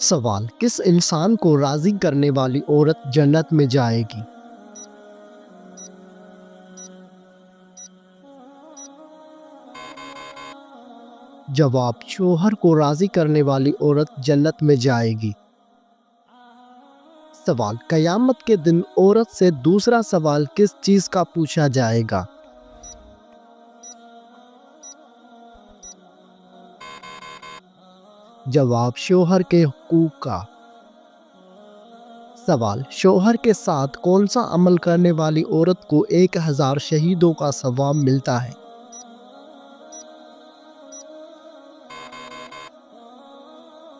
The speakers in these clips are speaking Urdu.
سوال: کس انسان کو راضی کرنے والی عورت جنت میں جائے گی؟ جواب: شوہر کو راضی کرنے والی عورت جنت میں جائے گی۔ سوال: قیامت کے دن عورت سے دوسرا سوال کس چیز کا پوچھا جائے گا؟ جواب: شوہر کے حقوق کا۔ سوال: شوہر کے ساتھ کون سا عمل کرنے والی عورت کو 1000 شہیدوں کا ثواب ملتا ہے؟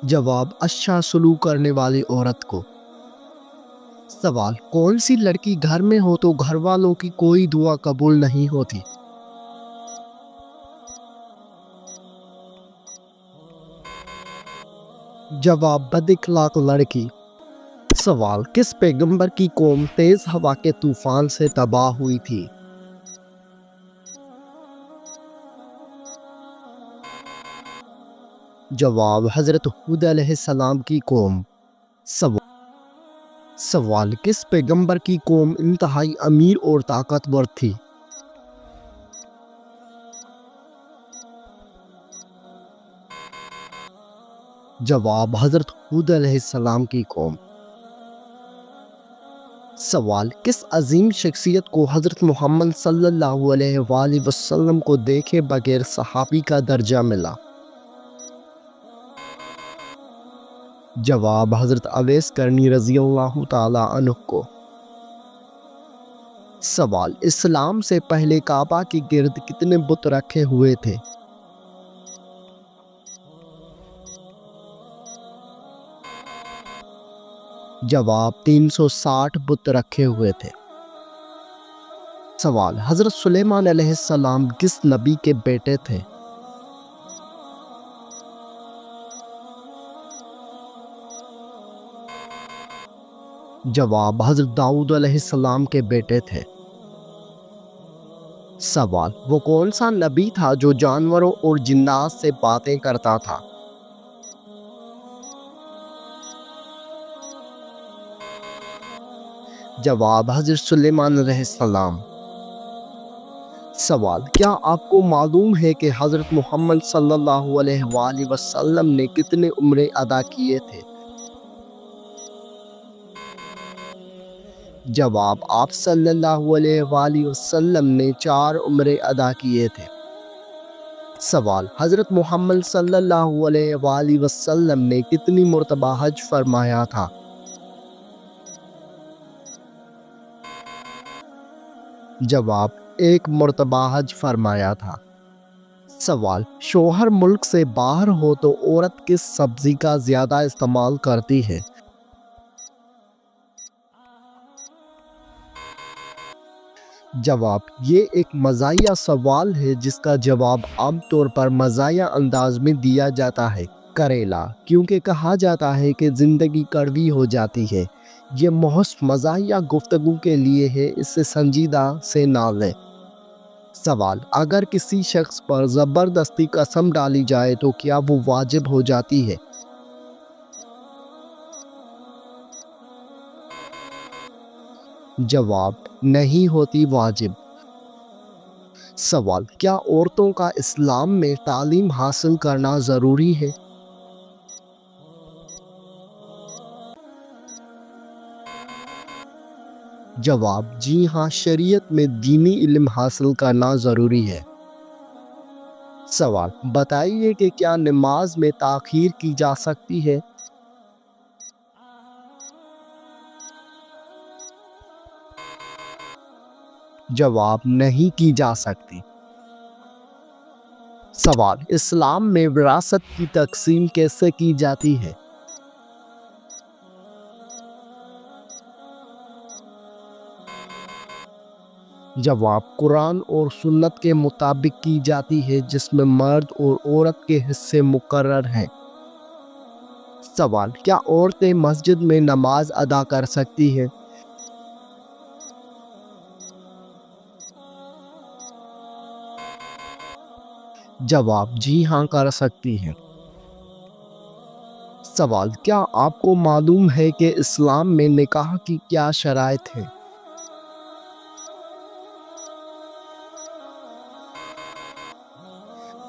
جواب: اچھا سلوک کرنے والی عورت کو۔ سوال: کون سی لڑکی گھر میں ہو تو گھر والوں کی کوئی دعا قبول نہیں ہوتی؟ جواب: بد اخلاق لڑکی۔ سوال: کس پیغمبر کی قوم تیز ہوا کے طوفان سے تباہ ہوئی تھی؟ جواب: حضرت ہود علیہ السلام کی قوم۔ سوال: کس پیغمبر کی قوم انتہائی امیر اور طاقتور تھی؟ جواب: حضرت ہود علیہ السلام کی قوم۔ سوال: کس عظیم شخصیت کو حضرت محمد صلی اللہ علیہ وآلہ وسلم کو دیکھے بغیر صحابی کا درجہ ملا؟ جواب: حضرت اویس کرنی رضی اللہ تعالیٰ عنہ کو۔ سوال: اسلام سے پہلے کعبہ کے گرد کتنے بت رکھے ہوئے تھے؟ جواب: 360 بت رکھے ہوئے تھے۔ سوال: حضرت سلیمان علیہ السلام کس نبی کے بیٹے تھے؟ جواب: حضرت داؤد علیہ السلام کے بیٹے تھے۔ سوال: وہ کون سا نبی تھا جو جانوروں اور جنات سے باتیں کرتا تھا؟ جواب: حضرت سلیمان علیہ السلام۔ سوال: کیا آپ کو معلوم ہے کہ حضرت محمد صلی اللہ علیہ وآلہ وسلم نے کتنے عمرے ادا کیے تھے؟ جواب: آپ صلی اللہ علیہ وآلہ وسلم نے 4 عمرے ادا کیے تھے۔ سوال: حضرت محمد صلی اللہ علیہ وآلہ وسلم نے کتنی مرتبہ حج فرمایا تھا؟ جواب: 1 مرتبہ حج فرمایا تھا۔ سوال: شوہر ملک سے باہر ہو تو عورت کس سبزی کا زیادہ استعمال کرتی ہے؟ جواب: یہ ایک مزاحیہ سوال ہے جس کا جواب عام طور پر مزاحیہ انداز میں دیا جاتا ہے: کریلا، کیونکہ کہا جاتا ہے کہ زندگی کڑوی ہو جاتی ہے۔ یہ محض مزاحیہ گفتگو کے لیے ہے، اسے سنجیدہ سے نہ لیں۔ سوال: اگر کسی شخص پر زبردستی قسم ڈالی جائے تو کیا وہ واجب ہو جاتی ہے؟ جواب: نہیں ہوتی واجب۔ سوال: کیا عورتوں کا اسلام میں تعلیم حاصل کرنا ضروری ہے؟ جواب: جی ہاں، شریعت میں دینی علم حاصل کرنا ضروری ہے۔ سوال: بتائیے کہ کیا نماز میں تاخیر کی جا سکتی ہے؟ جواب: نہیں کی جا سکتی۔ سوال: اسلام میں وراثت کی تقسیم کیسے کی جاتی ہے؟ جواب: قرآن اور سنت کے مطابق کی جاتی ہے، جس میں مرد اور عورت کے حصے مقرر ہیں۔ سوال: کیا عورتیں مسجد میں نماز ادا کر سکتی ہیں؟ جواب: جی ہاں، کر سکتی ہیں۔ سوال: کیا آپ کو معلوم ہے کہ اسلام میں نکاح کی کیا شرائط ہیں؟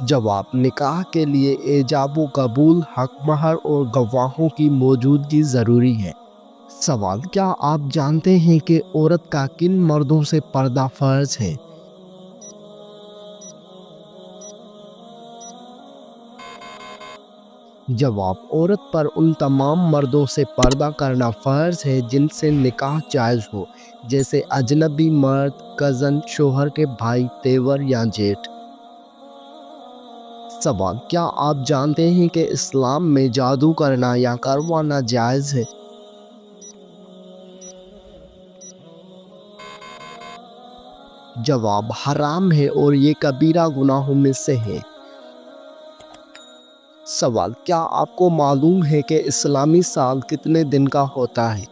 جواب: نکاح کے لیے ایجاب و قبول، حق مہر اور گواہوں کی موجودگی ضروری ہے۔ سوال: کیا آپ جانتے ہیں کہ عورت کا کن مردوں سے پردہ فرض ہے؟ جواب: عورت پر ان تمام مردوں سے پردہ کرنا فرض ہے جن سے نکاح جائز ہو، جیسے اجنبی مرد، کزن، شوہر کے بھائی، تیور یا جیٹھ۔ سوال: کیا آپ جانتے ہیں کہ اسلام میں جادو کرنا یا کروانا جائز ہے؟ جواب: حرام ہے اور یہ کبیرہ گناہوں میں سے ہے۔ سوال: کیا آپ کو معلوم ہے کہ اسلامی سال کتنے دن کا ہوتا ہے؟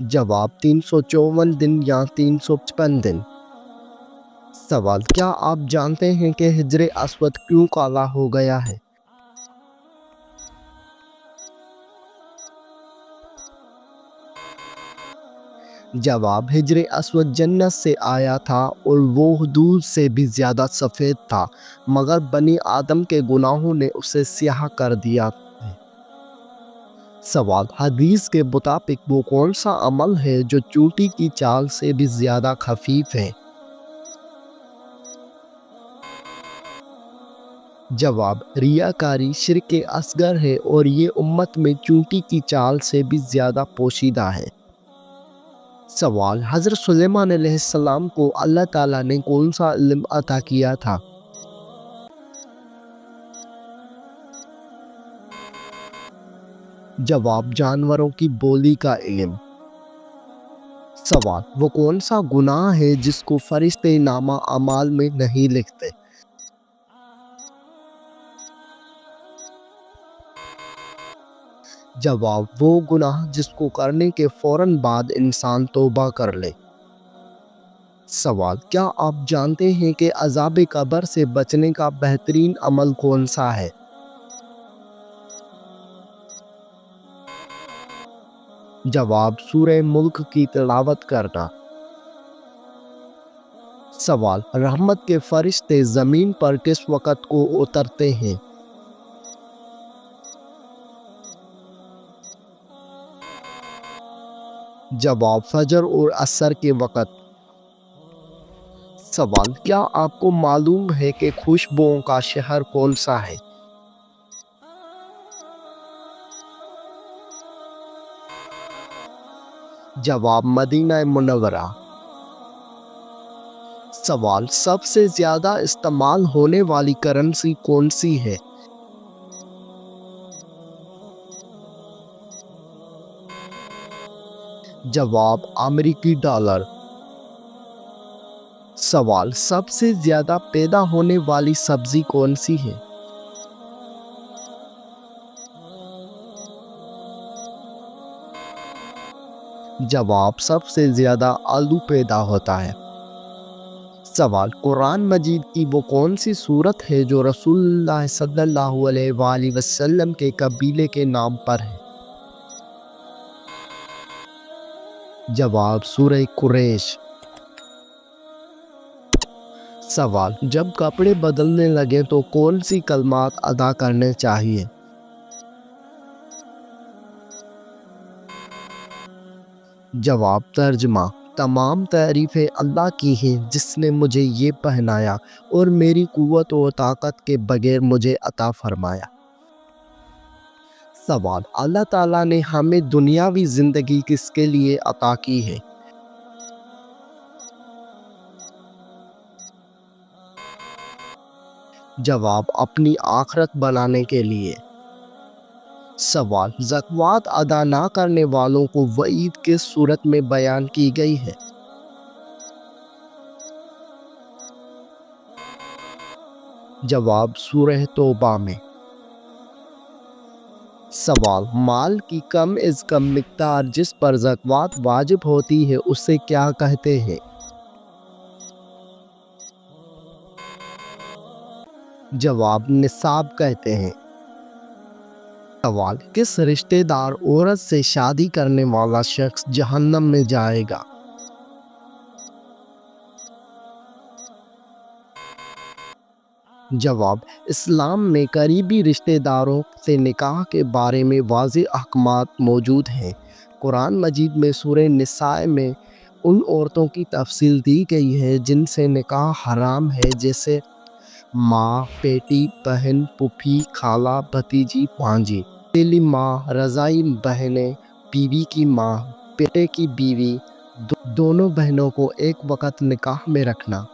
جواب: 354 دن یا 355 دن۔ سوال: کیا آپ جانتے ہیں کہ حجر اسود کیوں کالا ہو گیا ہے؟ جواب: حجر اسود جنت سے آیا تھا اور وہ دودھ سے بھی زیادہ سفید تھا، مگر بنی آدم کے گناہوں نے اسے سیاہ کر دیا ہے۔ سوال: حدیث کے مطابق وہ کون سا عمل ہے جو چونٹی کی چال سے بھی زیادہ خفیف ہے؟ جواب: ریاکاری شرک اصغر ہے اور یہ امت میں چونٹی کی چال سے بھی زیادہ پوشیدہ ہے۔ سوال: حضرت سلیمان علیہ السلام کو اللہ تعالیٰ نے کون سا علم عطا کیا تھا؟ جواب: جانوروں کی بولی کا علم۔ سوال: وہ کون سا گناہ ہے جس کو فرشتے نامہ اعمال میں نہیں لکھتے؟ جواب: وہ گناہ جس کو کرنے کے فوراً بعد انسان توبہ کر لے۔ سوال: کیا آپ جانتے ہیں کہ عذاب قبر سے بچنے کا بہترین عمل کون سا ہے؟ جواب: سورہ ملک کی تلاوت کرنا۔ سوال: رحمت کے فرشتے زمین پر کس وقت کو اترتے ہیں؟ جواب: فجر اور عصر کے وقت۔ سوال: کیا آپ کو معلوم ہے کہ خوشبوؤں کا شہر کون سا ہے؟ جواب: مدینہ منورہ۔ سوال: سب سے زیادہ استعمال ہونے والی کرنسی کون سی ہے؟ جواب: امریکی ڈالر۔ سوال: سب سے زیادہ پیدا ہونے والی سبزی کون سی ہے؟ جواب: سب سے زیادہ آلو پیدا ہوتا ہے۔ سوال: قرآن مجید کی وہ کون سی سورت ہے جو رسول اللہ صلی اللہ علیہ وآلہ وسلم کے قبیلے کے نام پر ہے؟ جواب: سورہ قریش۔ سوال: جب کپڑے بدلنے لگیں تو کون سی کلمات ادا کرنے چاہیے؟ جواب: ترجمہ: تمام تعریفیں اللہ کی ہیں جس نے مجھے یہ پہنایا اور میری قوت و طاقت کے بغیر مجھے عطا فرمایا۔ سوال: اللہ تعالیٰ نے ہمیں دنیاوی زندگی کس کے لیے عطا کی ہے؟ جواب: اپنی آخرت بنانے کے لیے۔ سوال: زکوٰۃ ادا نہ کرنے والوں کو وعید کس صورت میں بیان کی گئی ہے؟ جواب: سورہ توبہ میں۔ سوال: مال کی کم از کم مقدار جس پر زکوٰۃ واجب ہوتی ہے اسے کیا کہتے ہیں؟ جواب نصاب کہتے ہیں۔ سوال، کس رشتہ دار عورت سے شادی کرنے والا شخص جہنم میں جائے گا؟ جواب، اسلام میں قریبی رشتہ داروں سے نکاح کے بارے میں واضح احکامات موجود ہیں۔ قرآن مجید میں سورہ نساء میں ان عورتوں کی تفصیل دی گئی ہے جن سے نکاح حرام ہے، جیسے ماں، بیٹی، بہن، پھوپھی، خالہ، بھتیجی، بھانجی، تیلی ماں، رضاعی بہنیں، بیوی کی ماں، بیٹے کی بیوی، دونوں بہنوں کو ایک وقت نکاح میں رکھنا۔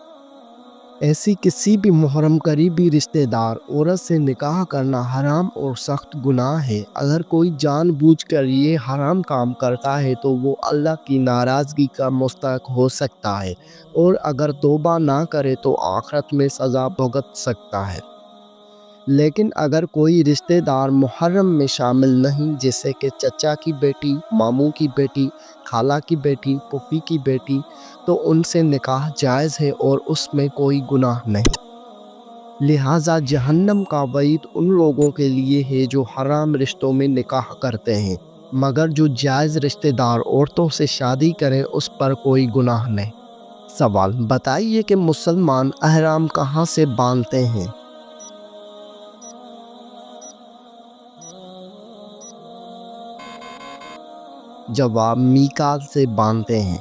ایسی کسی بھی محرم قریبی رشتہ دار عورت سے نکاح کرنا حرام اور سخت گناہ ہے۔ اگر کوئی جان بوجھ کر یہ حرام کام کرتا ہے تو وہ اللہ کی ناراضگی کا مستحق ہو سکتا ہے، اور اگر توبہ نہ کرے تو آخرت میں سزا بھگت سکتا ہے۔ لیکن اگر کوئی رشتہ دار محرم میں شامل نہیں، جیسے کہ چچا کی بیٹی، ماموں کی بیٹی، خالہ کی بیٹی، پھوپھی کی بیٹی، تو ان سے نکاح جائز ہے اور اس میں کوئی گناہ نہیں۔ لہٰذا جہنم کا وعید ان لوگوں کے لیے ہے جو حرام رشتوں میں نکاح کرتے ہیں، مگر جو جائز رشتہ دار عورتوں سے شادی کریں اس پر کوئی گناہ نہیں۔ سوال، بتائیے کہ مسلمان احرام کہاں سے باندھتے ہیں؟ جواب، میقات سے باندھتے ہیں۔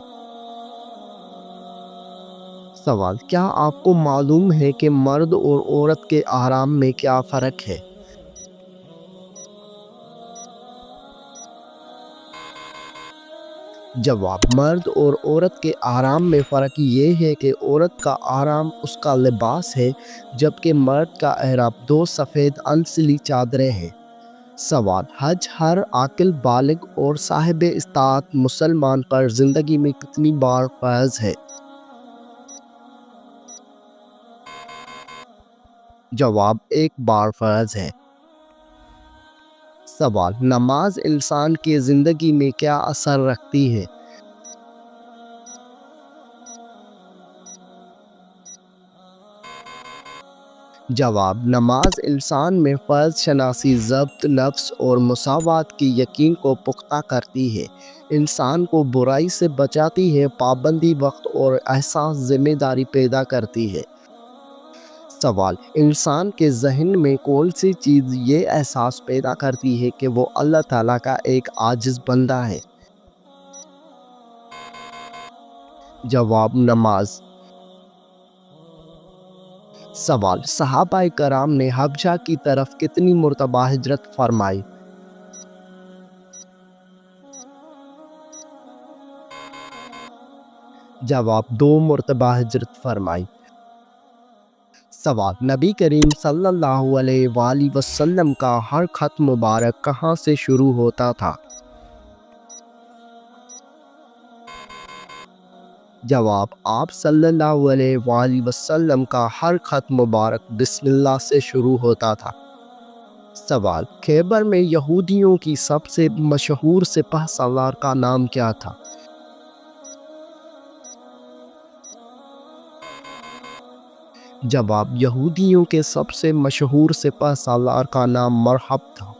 سوال، کیا آپ کو معلوم ہے کہ مرد اور عورت کے احرام میں کیا فرق ہے؟ جواب، مرد اور عورت کے احرام میں فرق یہ ہے کہ عورت کا احرام اس کا لباس ہے، جبکہ مرد کا احرام دو سفید انسلی چادریں ہیں۔ سوال، حج ہر عاقل بالغ اور صاحب استطاعت مسلمان پر زندگی میں کتنی بار فرض ہے؟ جواب، ایک بار فرض ہے۔ سوال، نماز انسان کی زندگی میں کیا اثر رکھتی ہے؟ جواب، نماز انسان میں فرض شناسی، ضبط نفس اور مساوات کی یقین کو پختہ کرتی ہے، انسان کو برائی سے بچاتی ہے، پابندی وقت اور احساس ذمہ داری پیدا کرتی ہے۔ سوال، انسان کے ذہن میں کون سی چیز یہ احساس پیدا کرتی ہے کہ وہ اللہ تعالیٰ کا ایک عاجز بندہ ہے؟ جواب، نماز۔ سوال، صحابہ کرام نے حبشہ کی طرف کتنی مرتبہ ہجرت فرمائی؟ جواب، 2 مرتبہ ہجرت فرمائی۔ سوال، نبی کریم صلی اللہ علیہ وآلہ وسلم کا ہر خط مبارک کہاں سے شروع ہوتا تھا؟ جواب، آپ صلی اللہ علیہ وآلہ وسلم کا ہر خط مبارک بسم اللہ سے شروع ہوتا تھا۔ سوال، خیبر میں یہودیوں کی سب سے مشہور سپہ سالار کا نام کیا تھا؟ جواب، یہودیوں کے سب سے مشہور سپہ سالار کا نام مرحب تھا۔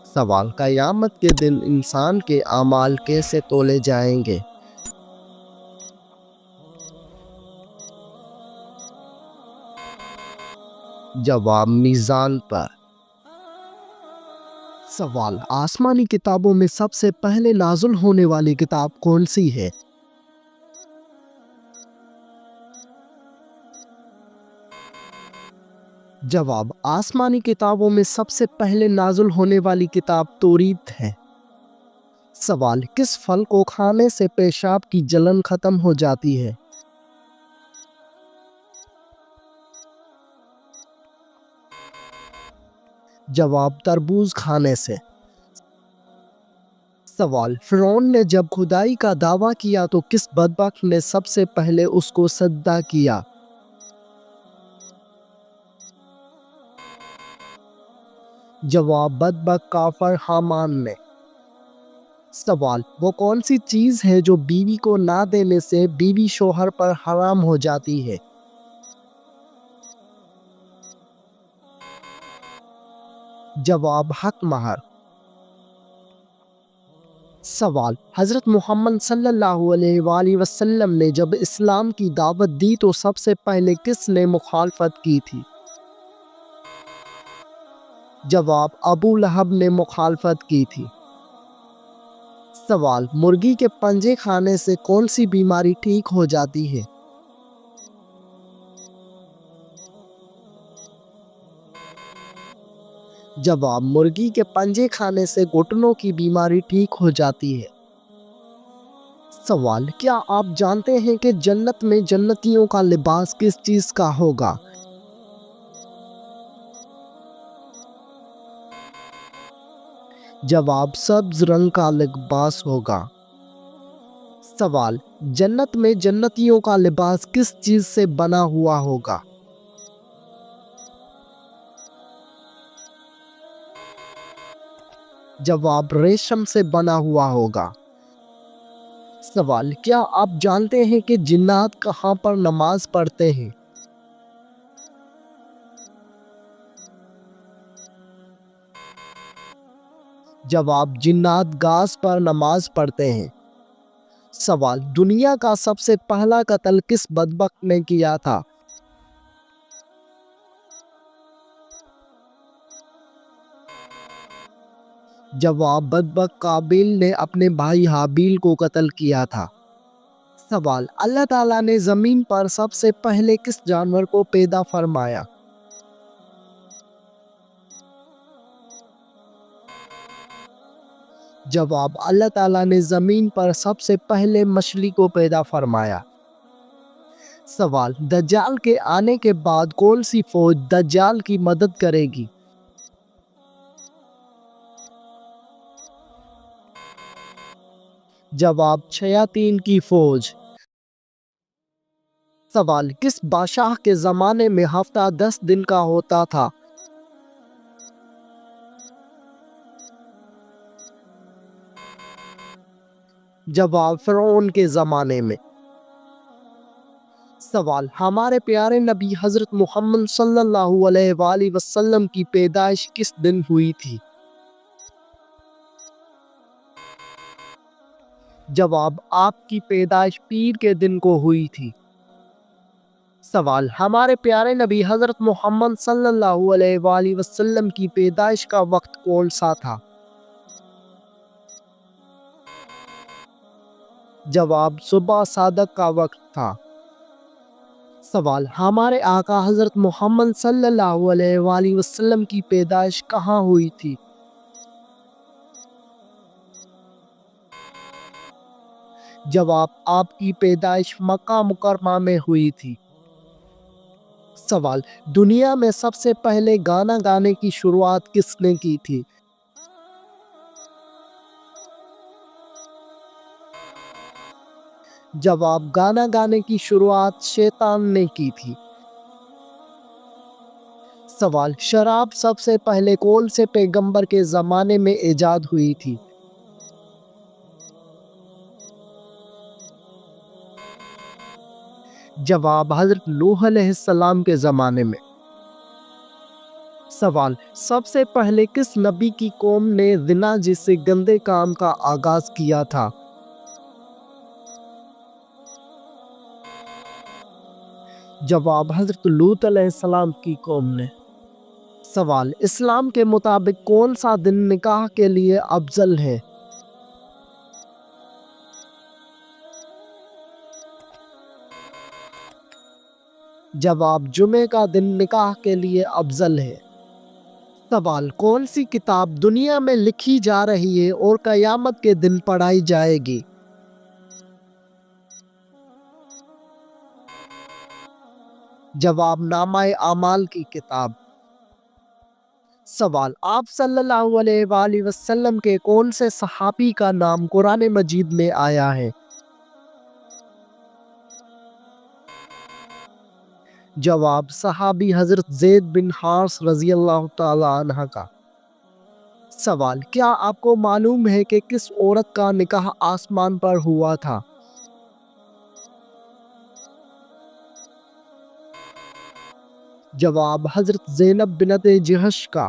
سوال، قیامت کے دن انسان کے اعمال کیسے تولے جائیں گے؟ جواب، میزان پر۔ سوال، آسمانی کتابوں میں سب سے پہلے نازل ہونے والی کتاب کون سی ہے؟ جواب، آسمانی کتابوں میں سب سے پہلے نازل ہونے والی کتاب توریت ہے۔ سوال، کس پھل کو کھانے سے پیشاب کی جلن ختم ہو جاتی ہے؟ جواب، تربوز کھانے سے۔ سوال، فرعون نے جب خدائی کا دعویٰ کیا تو کس بدبخت نے سب سے پہلے اس کو سجدہ کیا؟ جواب، بدبخت کافر حامان نے۔ سوال، وہ کون سی چیز ہے جو بیوی کو نہ دینے سے بیوی شوہر پر حرام ہو جاتی ہے؟ جواب حق مہر۔ سوال، حضرت محمد صلی اللہ علیہ وآلہ وسلم نے جب اسلام کی دعوت دی تو سب سے پہلے کس نے مخالفت کی تھی؟ جواب ابو لہب نے مخالفت کی تھی۔ سوال، مرغی کے پنجے کھانے سے کون سی بیماری ٹھیک ہو جاتی ہے؟ جواب مرغی کے پنجے کھانے سے گھٹنوں کی بیماری ٹھیک ہو جاتی ہے۔ سوال، کیا آپ جانتے ہیں کہ جنت میں جنتیوں کا لباس کس چیز کا ہوگا؟ جواب سبز رنگ کا لباس ہوگا۔ سوال، جنت میں جنتیوں کا لباس کس چیز سے بنا ہوا ہوگا؟ جواب ریشم سے بنا ہوا ہوگا۔ سوال، کیا آپ جانتے ہیں کہ جنات کہاں پر نماز پڑھتے ہیں؟ جواب جنات گھاس پر نماز پڑھتے ہیں۔ سوال، دنیا کا سب سے پہلا قتل کس بدبخت نے کیا تھا؟ جواب بدبخت قابیل نے اپنے بھائی حابیل کو قتل کیا تھا۔ سوال، اللہ تعالیٰ نے زمین پر سب سے پہلے کس جانور کو پیدا فرمایا؟ جواب اللہ تعالیٰ نے زمین پر سب سے پہلے مچھلی کو پیدا فرمایا۔ سوال، دجال کے آنے کے بعد کون سی فوج دجال کی مدد کرے گی؟ جواب شیاطین کی فوج۔ سوال، کس بادشاہ کے زمانے میں ہفتہ 10 دن کا ہوتا تھا؟ جواب فرعون کے زمانے میں۔ سوال، ہمارے پیارے نبی حضرت محمد صلی اللہ علیہ وآلہ وسلم کی پیدائش کس دن ہوئی تھی؟ جواب آپ کی پیدائش پیر کے دن کو ہوئی تھی۔ سوال، ہمارے پیارے نبی حضرت محمد صلی اللہ علیہ وآلہ وسلم کی پیدائش کا وقت کون سا تھا؟ جواب صبح صادق کا وقت تھا۔ سوال، ہمارے آقا حضرت محمد صلی اللہ علیہ وآلہ وسلم کی پیدائش کہاں ہوئی تھی؟ جواب آپ کی پیدائش مکہ مکرمہ میں ہوئی تھی۔ سوال، دنیا میں سب سے پہلے گانا گانے کی شروعات کس نے کی تھی؟ جواب گانا گانے کی شروعات شیطان نے کی تھی۔ سوال، شراب سب سے پہلے کون سے پیغمبر کے زمانے میں ایجاد ہوئی تھی؟ جواب حضرت نوح علیہ السلام کے زمانے میں۔ سوال، سب سے پہلے کس نبی کی قوم نے زنا جیسے گندے کام کا آغاز کیا تھا؟ جواب حضرت لوط علیہ السلام کی قوم نے۔ سوال، اسلام کے مطابق کون سا دن نکاح کے لیے افضل ہے؟ جواب جمعہ کا دن نکاح کے لیے افضل ہے۔ سوال، کون سی کتاب دنیا میں لکھی جا رہی ہے اور قیامت کے دن پڑھائی جائے گی؟ جواب نامہ اعمال کی کتاب۔ سوال، آپ صلی اللہ علیہ وآلہ وسلم کے کون سے صحابی کا نام قرآن مجید میں آیا ہے؟ جواب صحابی حضرت زید بن حارث رضی اللہ تعالیٰ عنہ کا۔ سوال، کیا آپ کو معلوم ہے کہ کس عورت کا نکاح آسمان پر ہوا تھا؟ جواب حضرت زینب بنت جحش کا۔